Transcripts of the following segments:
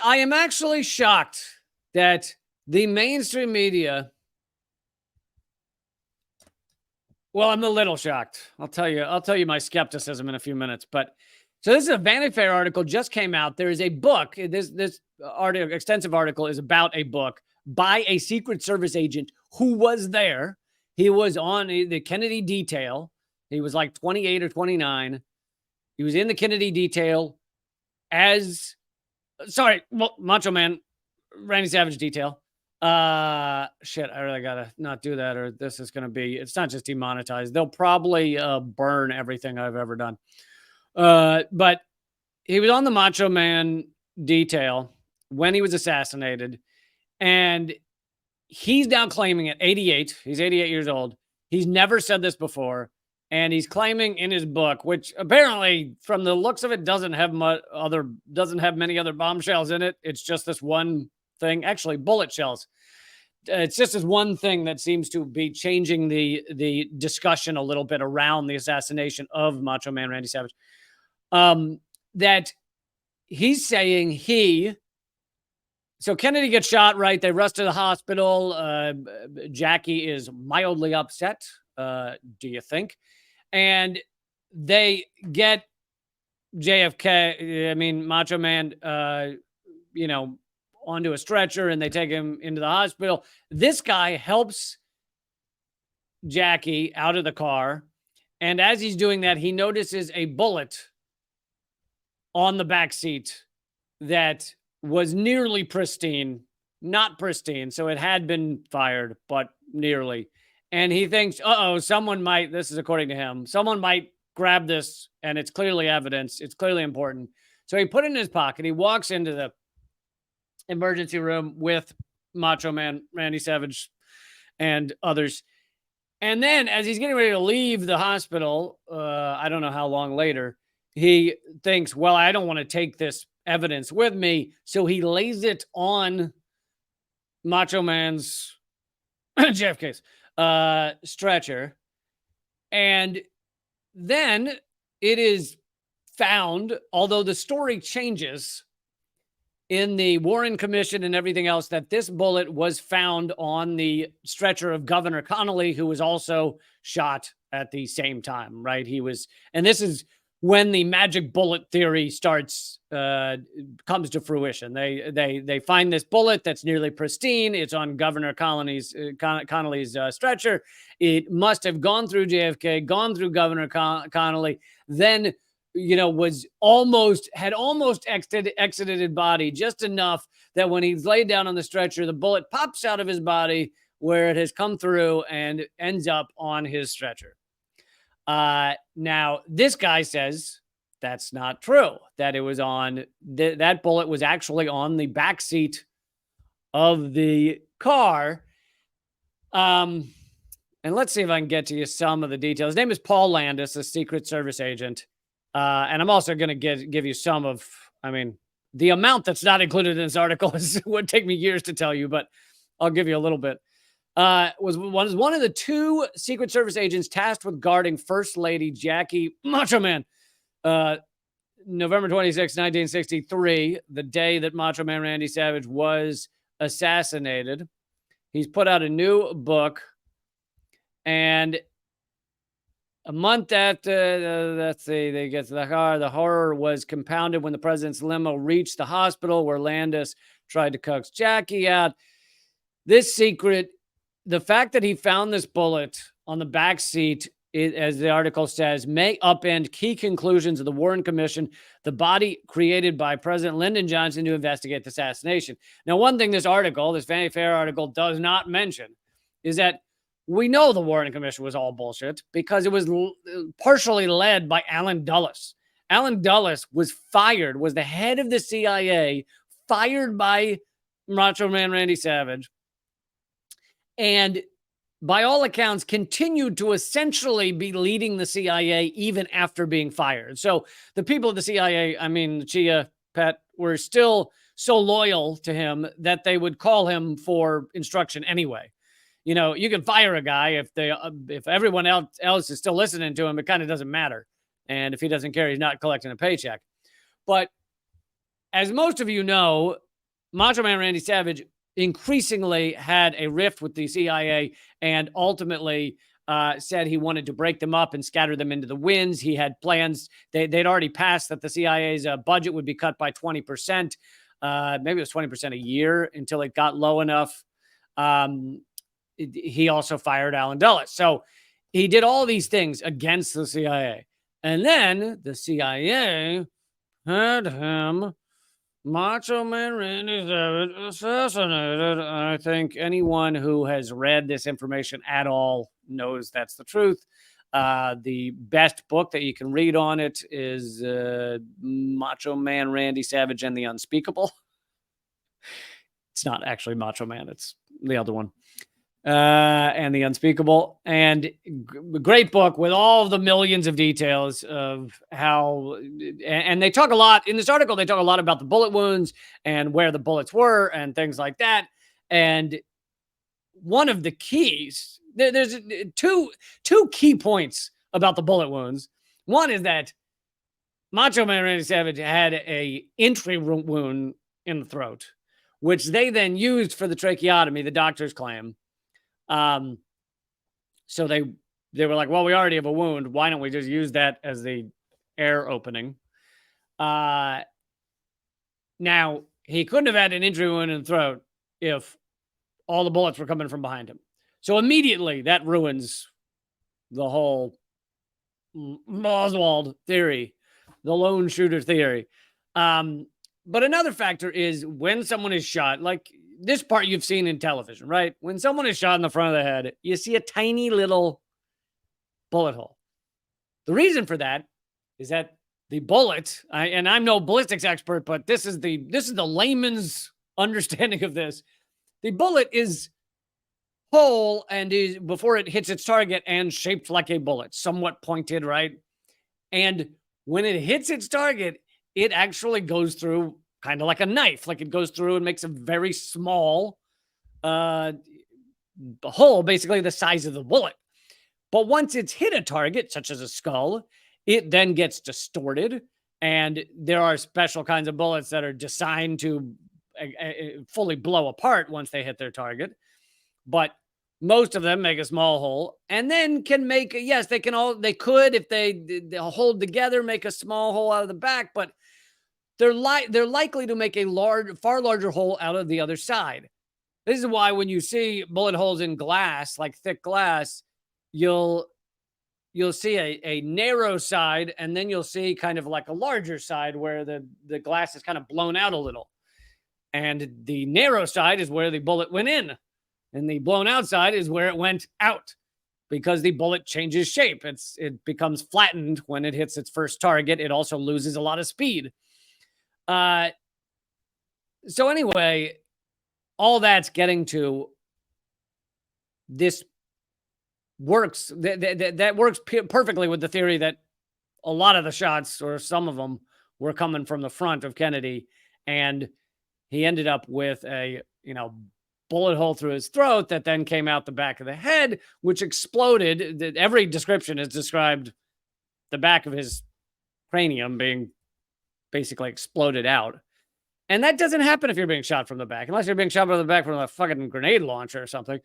I am actually shocked that the mainstream media. Well, I'm a little shocked. I'll tell you my skepticism in a few minutes. But so this is a Vanity Fair article just came out. There is a book. This article, extensive article, is about a book by a Secret Service agent who was there. He was on the Kennedy detail. He was like 28 or 29. He was in the Kennedy detail Macho Man, Randy Savage detail. Shit, I really gotta not do that, or this is gonna be, it's not just demonetized. They'll probably burn everything I've ever done. But he was on the Macho Man detail when he was assassinated, and he's now claiming at 88, he's 88 years old. He's never said this before, and he's claiming in his book, which apparently from the looks of it doesn't have many other bombshells in it. It's just this one thing, actually bullet shells. It's just this one thing that seems to be changing the discussion a little bit around the assassination of Macho Man Randy Savage. That he's saying so Kennedy gets shot, right? They rush to the hospital. Jackie is mildly upset, do you think? And they get Macho Man, onto a stretcher, and they take him into the hospital. This guy helps Jackie out of the car. And as he's doing that, he notices a bullet on the back seat that was nearly pristine, not pristine. So it had been fired, but nearly. And he thinks, someone might, this is according to him, someone might grab this, and it's clearly evidence. It's clearly important. So he put it in his pocket. He walks into the emergency room with Macho Man Randy Savage and others. And then as he's getting ready to leave the hospital, I don't know how long later, he thinks, well, I don't want to take this evidence with me. So he lays it on Macho Man's JFK's stretcher. And then it is found, although the story changes in the Warren Commission and everything else, that this bullet was found on the stretcher of Governor Connolly, who was also shot at the same time, right? And this is when the magic bullet theory comes to fruition. They find this bullet that's nearly pristine. It's on Governor Connolly's stretcher. It must have gone through JFK, gone through Governor Connolly, then had almost exited his body just enough that when he's laid down on the stretcher, the bullet pops out of his body where it has come through and ends up on his stretcher. Now, this guy says that's not true, that it was on, that bullet was actually on the back seat of the car. And let's see if I can get to you some of the details. His name is Paul Landis, a Secret Service agent. And I'm also going to give you some of, the amount that's not included in this article would take me years to tell you, but I'll give you a little bit. Was one of the two Secret Service agents tasked with guarding First Lady Jackie Macho Man, November 26, 1963, the day that Macho Man Randy Savage was assassinated. He's put out a new book, and a month after, they get to the car. The horror was compounded when the president's limo reached the hospital where Landis tried to coax Jackie out. This secret, the fact that he found this bullet on the back seat, as the article says, may upend key conclusions of the Warren Commission, the body created by President Lyndon Johnson to investigate the assassination. Now, one thing this Vanity Fair article does not mention is that we know the Warren Commission was all bullshit because it was partially led by Allen Dulles. Allen Dulles was the head of the CIA, fired by Macho Man Randy Savage, and by all accounts continued to essentially be leading the CIA even after being fired. So the people of the CIA, Chia, Pet, were still so loyal to him that they would call him for instruction anyway. You can fire a guy if everyone else is still listening to him, it kind of doesn't matter. And if he doesn't care, he's not collecting a paycheck. But as most of you know, Macho Man Randy Savage increasingly had a rift with the CIA and ultimately said he wanted to break them up and scatter them into the winds. He had plans. They'd already passed that the CIA's budget would be cut by 20%. Maybe it was 20% a year until it got low enough. He also fired Alan Dulles. So he did all these things against the CIA. And then the CIA had him, Macho Man Randy Savage, assassinated. I think anyone who has read this information at all knows that's the truth. The best book that you can read on it is Macho Man Randy Savage and the Unspeakable. It's not actually Macho Man, it's the other one. And the Unspeakable, and great book with all the millions of details of how, and they talk a lot in this article. They talk a lot about the bullet wounds and where the bullets were and things like that. And one of the keys, there's two key points about the bullet wounds. One is that Macho Man Randy Savage had a entry wound in the throat, which they then used for the tracheotomy, the doctors claim. So they were like, well, we already have a wound. Why don't we just use that as the air opening? Now he couldn't have had an injury wound in the throat if all the bullets were coming from behind him. So immediately that ruins the whole Oswald theory, the lone shooter theory. But another factor is when someone is shot, like this part you've seen in television, right? When someone is shot in the front of the head, you see a tiny little bullet hole. The reason for that is that the bullet, and I'm no ballistics expert, but this is the layman's understanding of this. The bullet is whole and is, before it hits its target, and shaped like a bullet, somewhat pointed, right? And when it hits its target, it actually goes through kind of like a knife, like it goes through and makes a very small hole, basically the size of the bullet. But once it's hit a target, such as a skull, it then gets distorted. And there are special kinds of bullets that are designed to fully blow apart once they hit their target. But most of them make a small hole and then can make, yes, they could, if they hold together, make a small hole out of the back, but they're likely to make a far larger hole out of the other side. This is why when you see bullet holes in glass, like thick glass, you'll see a narrow side, and then you'll see kind of like a larger side where the glass is kind of blown out a little. And the narrow side is where the bullet went in, and the blown out side is where it went out, because the bullet changes shape. It becomes flattened when it hits its first target. It also loses a lot of speed. So anyway, all that's getting to this works. That works perfectly with the theory that a lot of the shots, or some of them, were coming from the front of Kennedy, and he ended up with a bullet hole through his throat that then came out the back of the head, which exploded. Every description has described the back of his cranium being basically exploded out. And that doesn't happen if you're being shot from the back, unless you're being shot from the back from a fucking grenade launcher or something.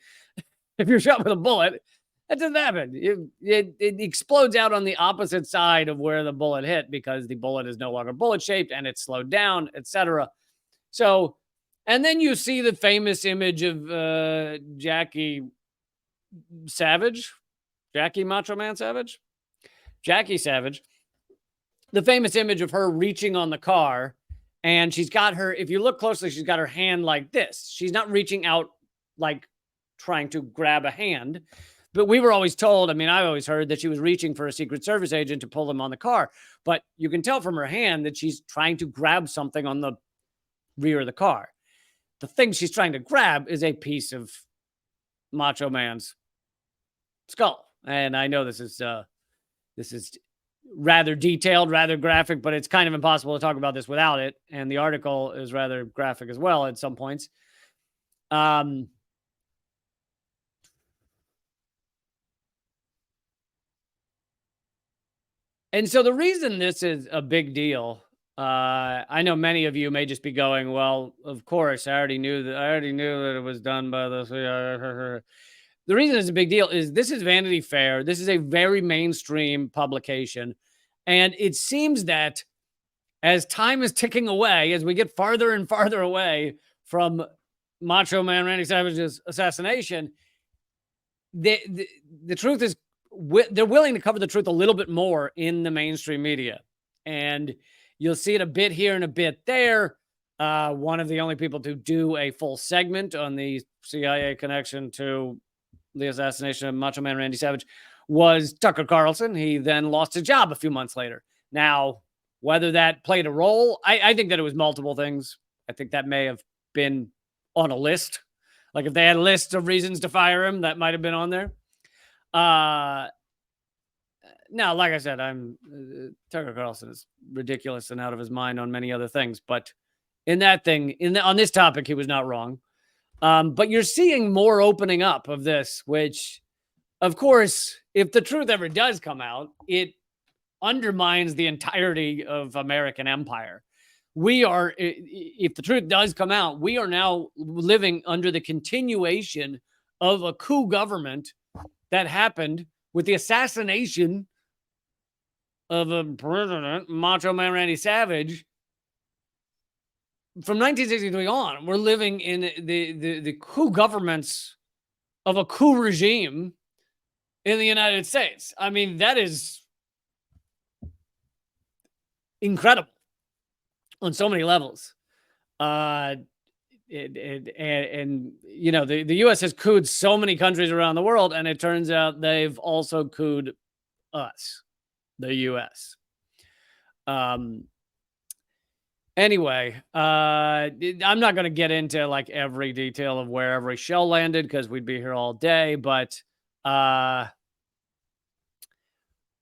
If you're shot with a bullet, that doesn't happen. It explodes out on the opposite side of where the bullet hit, because the bullet is no longer bullet shaped and it's slowed down, etc. So, and then you see the famous image of Jackie Macho Man Savage, Jackie Savage, the famous image of her reaching on the car, and she's got her, if you look closely, she's got her hand like this. She's not reaching out like trying to grab a hand, but we were always told, I always heard that she was reaching for a Secret Service agent to pull them on the car, but you can tell from her hand that she's trying to grab something on the rear of the car. The thing she's trying to grab is a piece of Macho Man's skull. And I know this is rather detailed, rather graphic, but it's kind of impossible to talk about this without it. And the article is rather graphic as well at some points. And so the reason this is a big deal I know many of you may just be going, well, of course, I already knew that it was done by the CIA. The reason it's a big deal is this is Vanity Fair. This is a very mainstream publication. And it seems that as time is ticking away, as we get farther and farther away from Macho Man Randy Savage's assassination, the truth is they're willing to cover the truth a little bit more in the mainstream media. And you'll see it a bit here and a bit there. One of the only people to do a full segment on the CIA connection to the assassination of Macho Man Randy Savage was Tucker Carlson. He then lost his job a few months later. Now, whether that played a role, I think that it was multiple things. I think that may have been on a list. Like if they had a list of reasons to fire him, that might have been on there. Now, like I said, Tucker Carlson is ridiculous and out of his mind on many other things, but in that thing, on this topic, he was not wrong. But you're seeing more opening up of this, which, of course, if the truth ever does come out, it undermines the entirety of American empire. If the truth does come out, we are now living under the continuation of a coup government that happened with the assassination of a president, Macho Man Randy Savage. From 1963 on, we're living in the coup governments of a coup regime in the United States. I mean, that is incredible on so many levels. And you know, the U.S. has couped so many countries around the world, and it turns out they've also couped us, the U.S. Anyway, I'm not going to get into like every detail of where every shell landed because we'd be here all day. But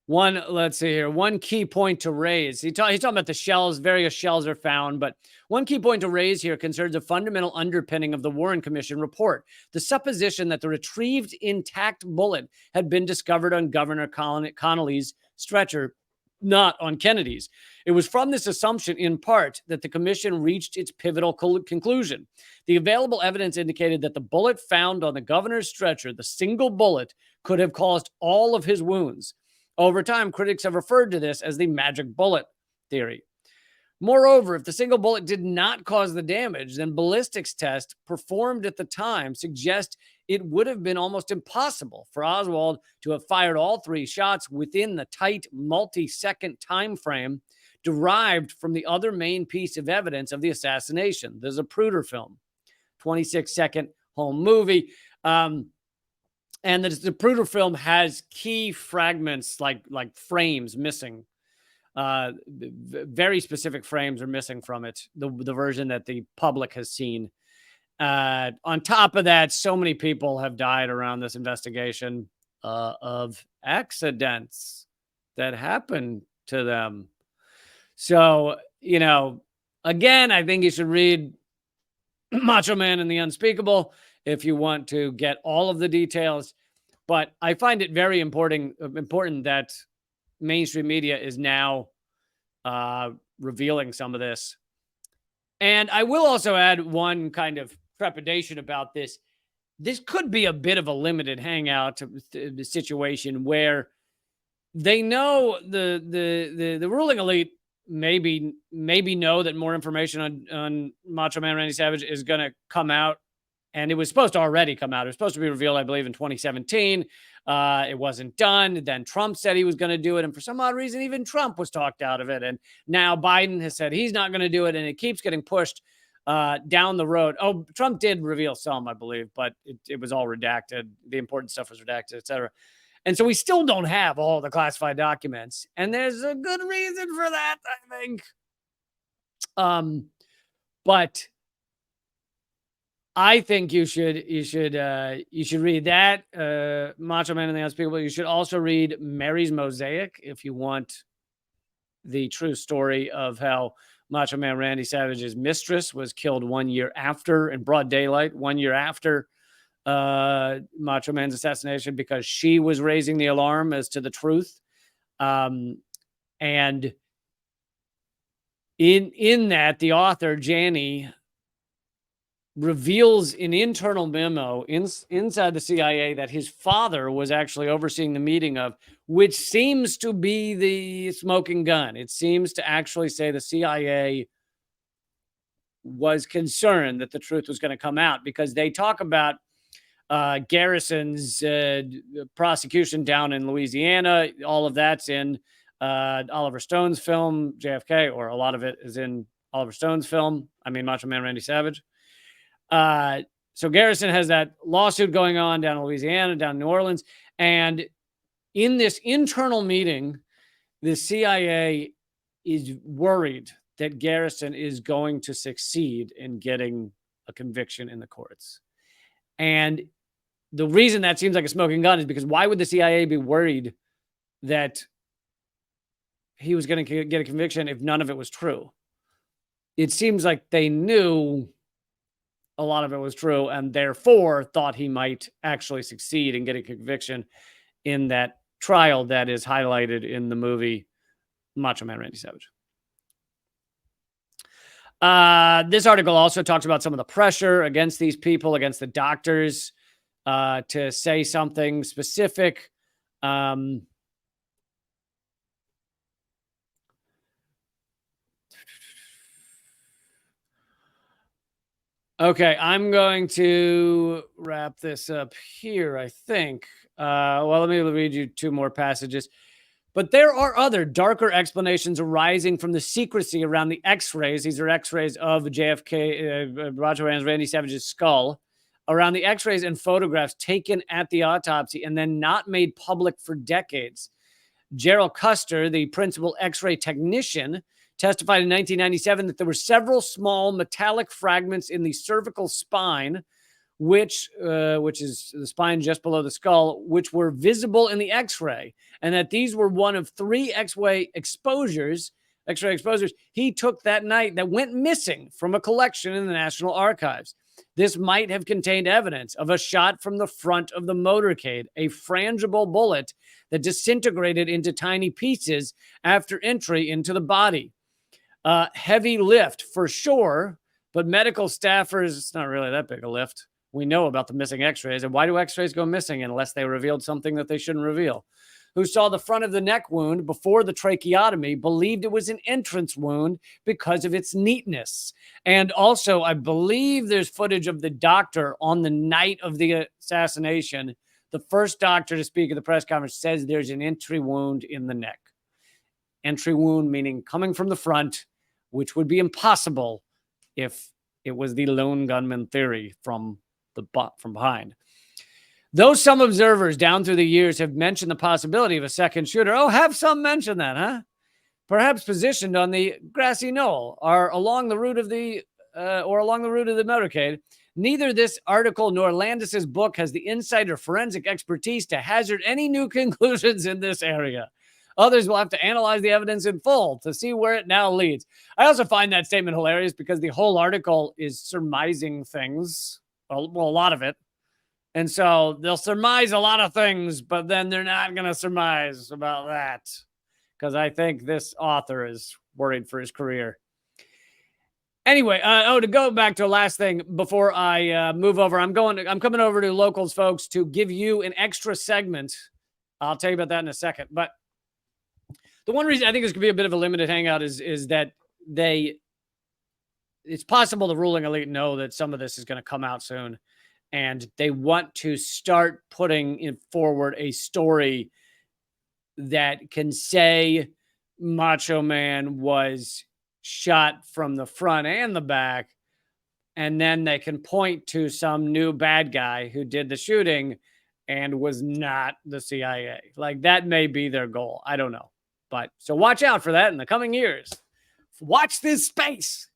let's see here. One key point to raise. He's talking about the shells. Various shells are found, but one key point to raise here concerns a fundamental underpinning of the Warren Commission report: the supposition that the retrieved intact bullet had been discovered on Governor Connolly's stretcher, not on Kennedy's. It was from this assumption, in part, that the commission reached its pivotal conclusion. The available evidence indicated that the bullet found on the governor's stretcher, the single bullet, could have caused all of his wounds. Over time, critics have referred to this as the magic bullet theory. Moreover, if the single bullet did not cause the damage, then ballistics tests performed at the time suggest it would have been almost impossible for Oswald to have fired all three shots within the tight multi-second time frame derived from the other main piece of evidence of the assassination, the Zapruder film, 26-second home movie. And the Zapruder film has key fragments like frames missing. Very specific frames are missing from it, the version that the public has seen. On top of that, so many people have died around this investigation of accidents that happened to them. So, you know, again, I think you should read Macho Man and the Unspeakable if you want to get all of the details. But I find it very important that mainstream media is now revealing some of this. And I will also add one kind of trepidation about this. This could be a bit of a limited hangout situation where they know the ruling elite maybe know that more information on Macho Man Randy Savage is going to come out. And it was supposed to already come out. It was supposed to be revealed, I believe, in 2017. It wasn't done. Then Trump said he was going to do it. And for some odd reason, even Trump was talked out of it. And now Biden has said he's not going to do it. And it keeps getting pushed down the road. Oh, Trump did reveal some, I believe, but it was all redacted. The important stuff was redacted, et cetera. And so we still don't have all the classified documents. And there's a good reason for that, I think. But I think you should read that Macho Man and the Unspeakable. You should also read Mary's Mosaic if you want the true story of how Macho Man Randy Savage's mistress was killed 1 year after, in broad daylight, 1 year after Macho Man's assassination, because she was raising the alarm as to the truth. And In that, the author, Janney, reveals an internal memo inside the CIA that his father was actually overseeing the meeting of, which seems to be the smoking gun. It seems to actually say the CIA was concerned that the truth was going to come out, because they talk about Garrison's prosecution down in Louisiana. All of that's in Oliver Stone's film, JFK, or a lot of it is in Oliver Stone's film. I mean, Macho Man Randy Savage. So Garrison has that lawsuit going on down in Louisiana, down in New Orleans. And in this internal meeting, the CIA is worried that Garrison is going to succeed in getting a conviction in the courts. And the reason that seems like a smoking gun is because why would the CIA be worried that he was going to get a conviction if none of it was true? It seems like they knew a lot of it was true and therefore thought he might actually succeed in getting a conviction in that trial that is highlighted in the movie Macho Man Randy Savage. This article also talks about some of the pressure against these people, against the doctors, to say something specific. Okay, I'm going to wrap this up here, I think. Well, let me read you two more passages. But there are other darker explanations arising from the secrecy around the x-rays. These are x-rays of JFK, Roger Randy Savage's skull, around the x-rays and photographs taken at the autopsy and then not made public for decades. Gerald Custer, the principal x-ray technician, testified in 1997 that there were several small metallic fragments in the cervical spine, which is the spine just below the skull, which were visible in the x-ray, and that these were one of 3 x-ray exposures he took that night that went missing from a collection in the National Archives. This might have contained evidence of a shot from the front of the motorcade, a frangible bullet that disintegrated into tiny pieces after entry into the body. Heavy lift for sure, but medical staffers, it's not really that big a lift. We know about the missing x-rays. And why do x-rays go missing unless they revealed something that they shouldn't reveal? Who saw the front of the neck wound before the tracheotomy believed it was an entrance wound because of its neatness. And also, I believe there's footage of the doctor on the night of the assassination. The first doctor to speak at the press conference says there's an entry wound in the neck. Entry wound meaning coming from the front, which would be impossible if it was the lone gunman theory from behind. Though some observers down through the years have mentioned the possibility of a second shooter, have some mentioned that, huh? Perhaps positioned on the grassy knoll or along the route of the motorcade. Neither this article nor Landis's book has the insight or forensic expertise to hazard any new conclusions in this area. Others will have to analyze the evidence in full to see where it now leads. I also find that statement hilarious because the whole article is surmising things. Well, a lot of it. And so they'll surmise a lot of things, but then they're not going to surmise about that because I think this author is worried for his career. Anyway, to go back to the last thing before I move over, I'm coming over to Locals, folks, to give you an extra segment. I'll tell you about that in a second. But the one reason I think this could be a bit of a limited hangout is that it's possible the ruling elite know that some of this is going to come out soon. And they want to start putting forward a story that can say Macho Man was shot from the front and the back. And then they can point to some new bad guy who did the shooting and was not the CIA. Like that may be their goal. I don't know. But so watch out for that in the coming years. Watch this space.